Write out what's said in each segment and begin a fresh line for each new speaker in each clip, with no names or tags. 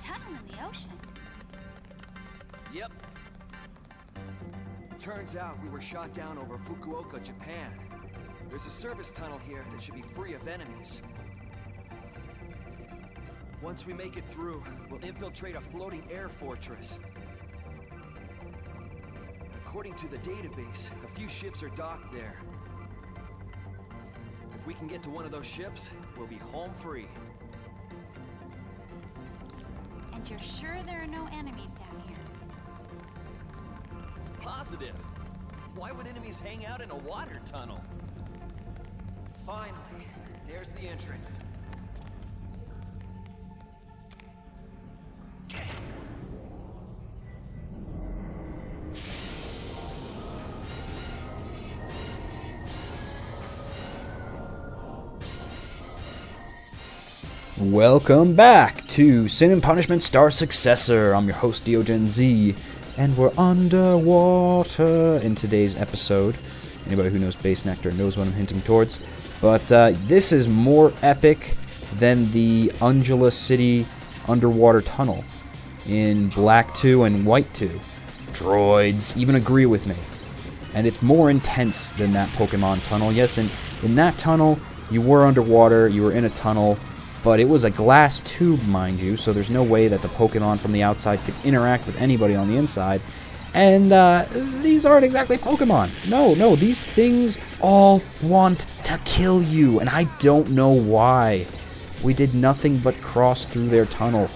tunnel in the ocean.
Yep. Turns out we were shot down over Fukuoka, Japan. There's a service tunnel here that should be free of enemies. Once we make it through, we'll infiltrate a floating air fortress. According to the database, a few ships are docked there. If we can get to one of those ships, we'll be home free.
And you're sure there are no enemies down here?
Positive. Why would enemies hang out in a water tunnel? Finally, there's the entrance.
Welcome back to Sin and Punishment Star Successor. I'm your host DeoGenZ, and we're underwater in today's episode. Anybody who knows Bass Nectar knows what I'm hinting towards. But this is more epic than the Ungela City underwater tunnel in Black 2 and White 2. Droids even agree with me. And it's more intense than that Pokemon tunnel. Yes, in that tunnel, you were underwater, you were in a tunnel, but it was a glass tube, mind you, so there's no way that the Pokemon from the outside could interact with anybody on the inside. And these aren't exactly Pokemon. No, these things all want to kill you, and I don't know why. We did nothing but cross through their tunnel.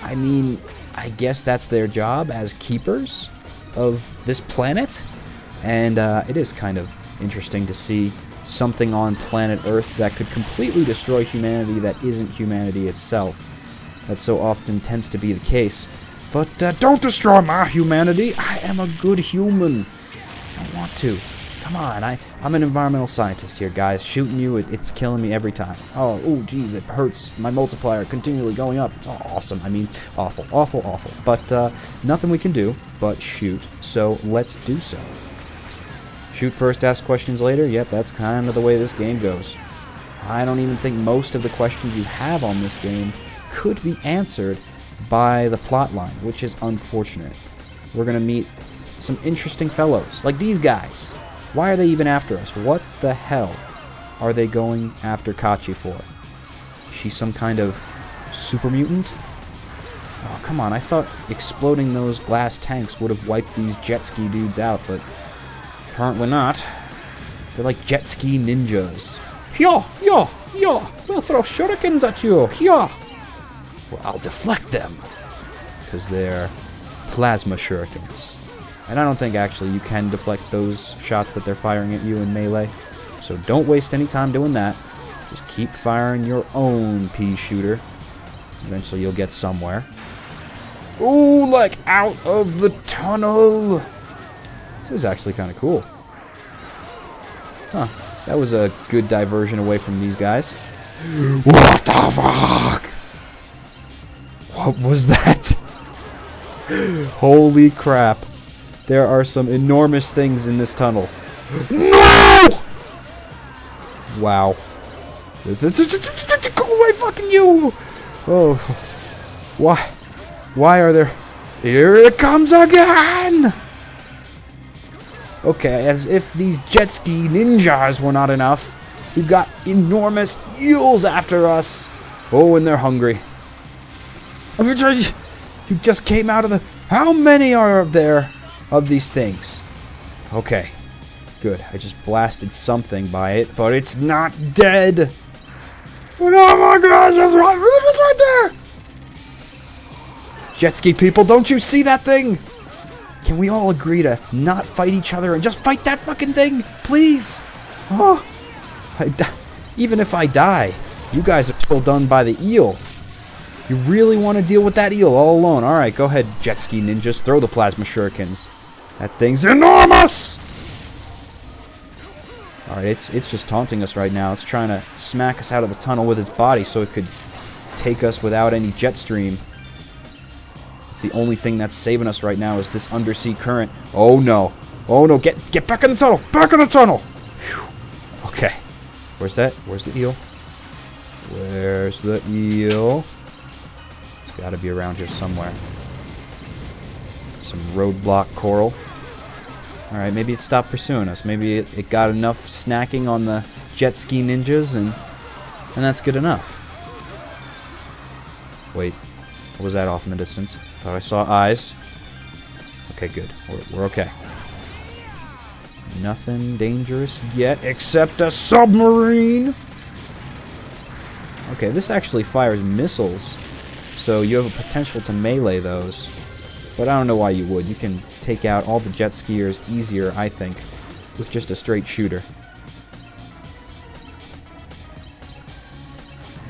I mean, I guess that's their job as keepers of this planet. And it is kind of interesting to see something on planet Earth that could completely destroy humanity that isn't humanity itself. That so often tends to be the case. But don't destroy my humanity. I am a good human. I don't want to. Come on, I'm an environmental scientist here, guys. Shooting you, it's killing me every time. Oh, geez, it hurts. My multiplier continually going up. It's awesome. I mean, awful. But nothing we can do but shoot, so let's do so. Shoot first, ask questions later? Yep, that's kind of the way this game goes. I don't even think most of the questions you have on this game could be answered by the plotline, which is unfortunate. We're going to meet some interesting fellows, like these guys. Why are they even after us? What the hell are they going after Kachi for? She's some kind of super mutant? Oh, come on, I thought exploding those glass tanks would have wiped these jet ski dudes out, but apparently not. They're like jet ski ninjas. Yeah. We'll throw shurikens at you. Yeah. Well, I'll deflect them. Because they're plasma shurikens. And I don't think actually you can deflect those shots that they're firing at you in melee. So don't waste any time doing that. Just keep firing your own pea shooter. Eventually you'll get somewhere. Ooh, like out of the tunnel. This is actually kind of cool. Huh. That was a good diversion away from these guys. What the fuck? What was that? Holy crap. There are some enormous things in this tunnel. No! Wow. Go away, fucking you! Oh. Why are there... Here it comes again! Okay, as if these jet ski ninjas were not enough, we've got enormous eels after us. Oh, and they're hungry. You just came out of the... How many are there of these things? Okay, good. I just blasted something by it, but it's not dead. Oh my gosh, it's right there! Jet ski people, don't you see that thing? Can we all agree to not fight each other and just fight that fucking thing? Please? Oh, even if I die, you guys are still done by the eel. You really want to deal with that eel all alone? Alright, go ahead, jet ski ninjas. Throw the plasma shurikens. That thing's enormous! Alright, it's just taunting us right now. It's trying to smack us out of the tunnel with its body so it could take us without any jet stream. It's the only thing that's saving us right now is this undersea current. Oh no. Oh no, get back in the tunnel! Back in the tunnel! Whew. Okay. Where's that? Where's the eel? Where's the eel? Gotta be around here somewhere. Some roadblock coral. Alright, maybe it stopped pursuing us. Maybe it got enough snacking on the jet ski ninjas, and that's good enough. Wait, what was that off in the distance? Thought I saw eyes. Okay, good. We're okay. Nothing dangerous yet, except a submarine! Okay, this actually fires missiles, so you have a potential to melee those. But I don't know why you would. You can take out all the jet skiers easier, I think, with just a straight shooter.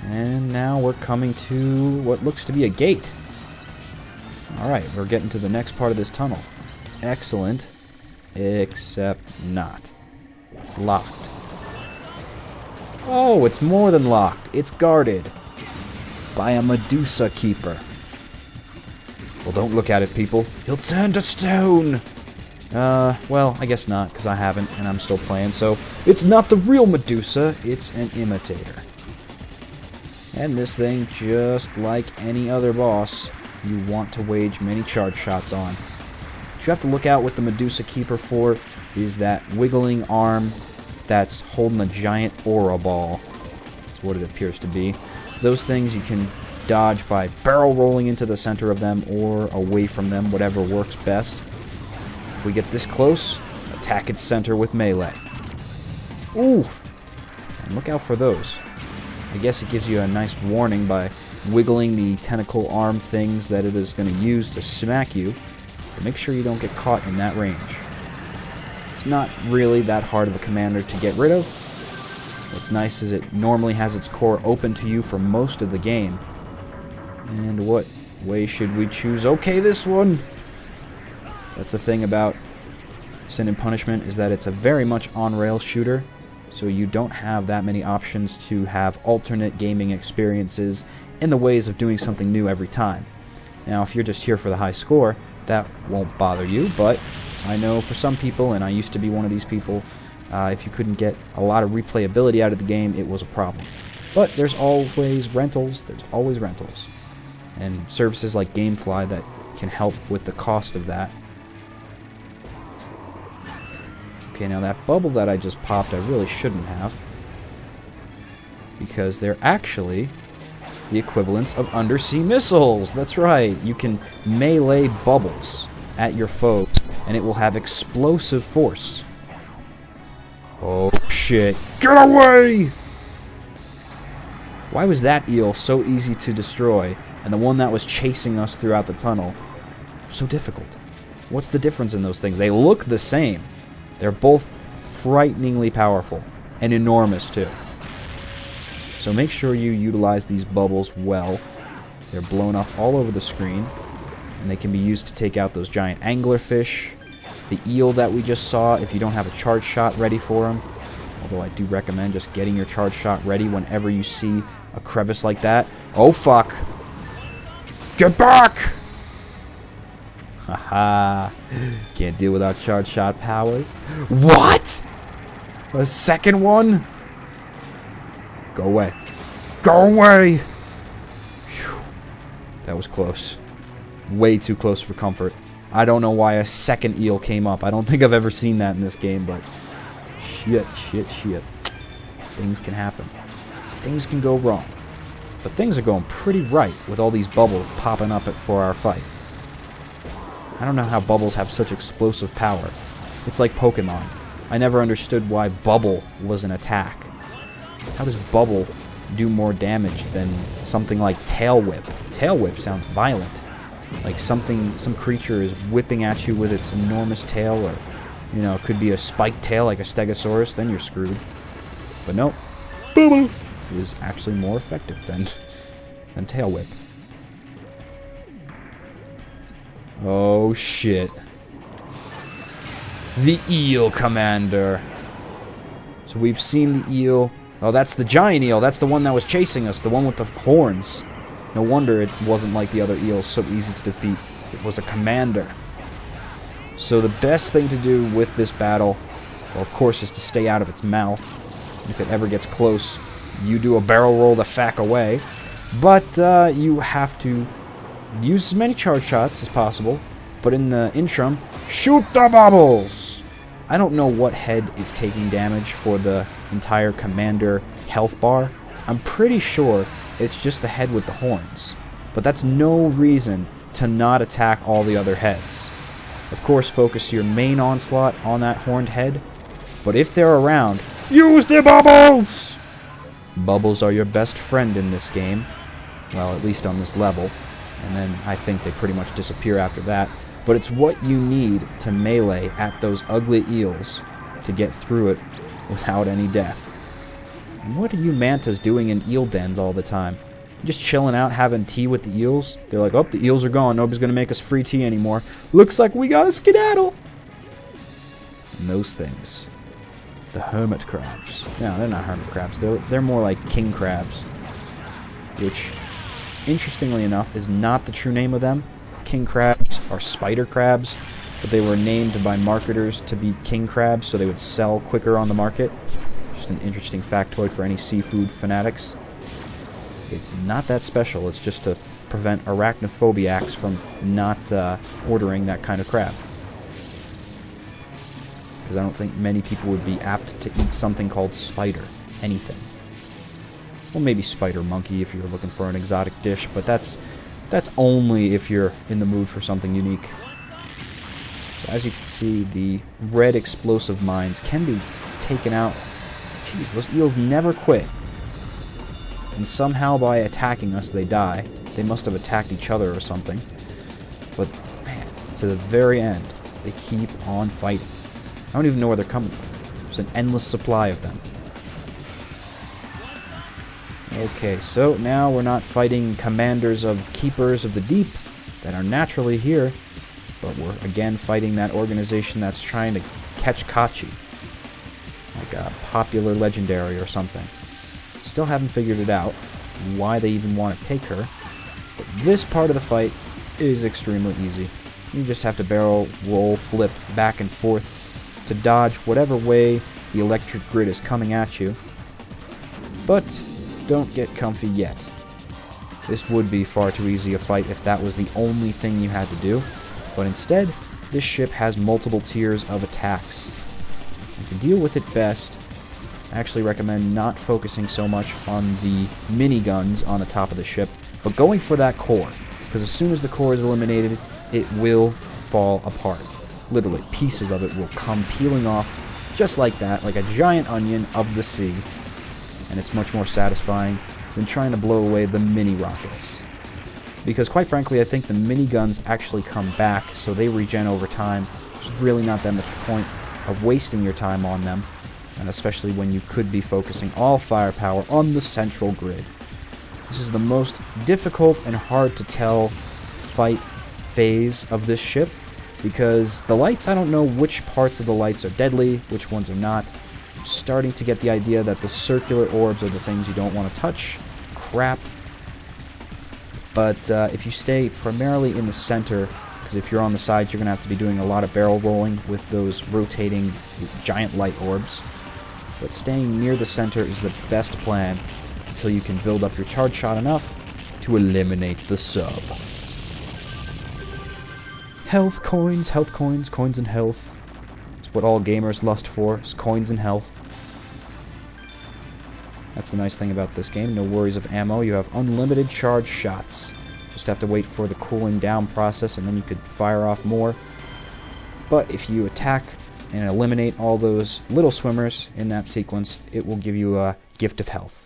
And now we're coming to what looks to be a gate. Alright, we're getting to the next part of this tunnel. Excellent. Except not. It's locked. Oh, it's more than locked. It's guarded by a Medusa keeper. Well, don't look at it, people. He'll turn to stone! Well, I guess not, because I haven't, and I'm still playing, so it's not the real Medusa, it's an imitator. And this thing, just like any other boss, you want to wage many charge shots on. What you have to look out with the Medusa Keeper for is that wiggling arm that's holding a giant aura ball. That's what it appears to be. Those things you can dodge by barrel rolling into the center of them or away from them, whatever works best. If we get this close, attack its center with melee. Ooh! And look out for those. I guess it gives you a nice warning by wiggling the tentacle arm things that it is going to use to smack you. But make sure you don't get caught in that range. It's not really that hard of a commander to get rid of. What's nice is it normally has its core open to you for most of the game. And what way should we choose? Okay, this one! That's the thing about Sin and Punishment, is that it's a very much on-rails shooter, so you don't have that many options to have alternate gaming experiences in the ways of doing something new every time. Now, if you're just here for the high score, that won't bother you, but I know for some people, and I used to be one of these people, if you couldn't get a lot of replayability out of the game, it was a problem. But there's always rentals, and services like Gamefly that can help with the cost of that. Okay, now that bubble that I just popped, I really shouldn't have, because they're actually the equivalents of undersea missiles. That's right, you can melee bubbles at your foes, and it will have explosive force. Oh shit, get away! Why was that eel so easy to destroy, and the one that was chasing us throughout the tunnel so difficult? What's the difference in those things? They look the same. They're both frighteningly powerful, and enormous too. So make sure you utilize these bubbles well. They're blown up all over the screen, and they can be used to take out those giant anglerfish, the eel that we just saw if you don't have a charge shot ready for them. Although I do recommend just getting your charge shot ready whenever you see a crevice like that. Oh fuck! Get back! Haha. Can't deal without charge shot powers. What? A second one? Go away. Go away! Whew. That was close. Way too close for comfort. I don't know why a second eel came up. I don't think I've ever seen that in this game, but shit. Things can happen. Things can go wrong. But things are going pretty right with all these bubbles popping up for our fight. I don't know how bubbles have such explosive power. It's like Pokemon. I never understood why Bubble was an attack. How does Bubble do more damage than something like Tail Whip? Tail Whip sounds violent. Like some creature is whipping at you with its enormous tail, or, you know, it could be a spiked tail like a Stegosaurus, then you're screwed. But nope. Bubble is actually more effective than Tail Whip. Oh shit. The Eel Commander. So we've seen the eel. Oh, that's the giant eel. That's the one that was chasing us. The one with the horns. No wonder it wasn't like the other eels, so easy to defeat. It was a commander. So the best thing to do with this battle, well, of course, is to stay out of its mouth. If it ever gets close, you do a barrel roll the fuck away. But you have to use as many charge shots as possible, but in the interim, shoot the bubbles! I don't know what head is taking damage for the entire commander health bar. I'm pretty sure it's just the head with the horns. But that's no reason to not attack all the other heads. Of course, focus your main onslaught on that horned head, but if they're around, use the bubbles! Bubbles are your best friend in this game. Well, at least on this level. And then I think they pretty much disappear after that. But it's what you need to melee at those ugly eels to get through it without any death. And what are you mantas doing in eel dens all the time? Just chilling out having tea with the eels? They're like, oh, the eels are gone. Nobody's going to make us free tea anymore. Looks like we got to skedaddle. And those things. The hermit crabs. No, they're not hermit crabs. They're more like king crabs. Which, interestingly enough, is not the true name of them. King crabs are spider crabs, but they were named by marketers to be king crabs so they would sell quicker on the market. Just an interesting factoid for any seafood fanatics. It's not that special, it's just to prevent arachnophobiacs from not ordering that kind of crab. Because I don't think many people would be apt to eat something called spider. Anything. Well, maybe spider monkey if you're looking for an exotic dish, but that's only if you're in the mood for something unique. As you can see, the red explosive mines can be taken out. Jeez, those eels never quit. And somehow by attacking us they die. They must have attacked each other or something. But, man, to the very end, they keep on fighting. I don't even know where they're coming from. There's an endless supply of them. Okay, so now we're not fighting commanders of Keepers of the Deep that are naturally here, but we're again fighting that organization that's trying to catch Kachi. Like a popular legendary or something. Still haven't figured it out, why they even want to take her. But this part of the fight is extremely easy. You just have to barrel, roll, flip back and forth to dodge whatever way the electric grid is coming at you. But don't get comfy yet. This would be far too easy a fight if that was the only thing you had to do. But instead, this ship has multiple tiers of attacks. And to deal with it best, I actually recommend not focusing so much on the miniguns on the top of the ship, but going for that core. Because as soon as the core is eliminated, it will fall apart. Literally, pieces of it will come peeling off just like that, like a giant onion of the sea. And it's much more satisfying than trying to blow away the mini rockets. Because quite frankly, I think the miniguns actually come back, so they regen over time. There's really not that much point of wasting your time on them, and especially when you could be focusing all firepower on the central grid. This is the most difficult and hard to tell fight phase of this ship, because the lights, I don't know which parts of the lights are deadly, which ones are not. I'm starting to get the idea that the circular orbs are the things you don't want to touch. Crap. But if you stay primarily in the center, because if you're on the sides, you're going to have to be doing a lot of barrel rolling with those rotating giant light orbs. But staying near the center is the best plan until you can build up your charge shot enough to eliminate the sub. Health coins, coins and health. It's what all gamers lust for, is coins and health. That's the nice thing about this game, no worries of ammo, you have unlimited charge shots. Just have to wait for the cooling down process and then you could fire off more. But if you attack and eliminate all those little swimmers in that sequence, it will give you a gift of health.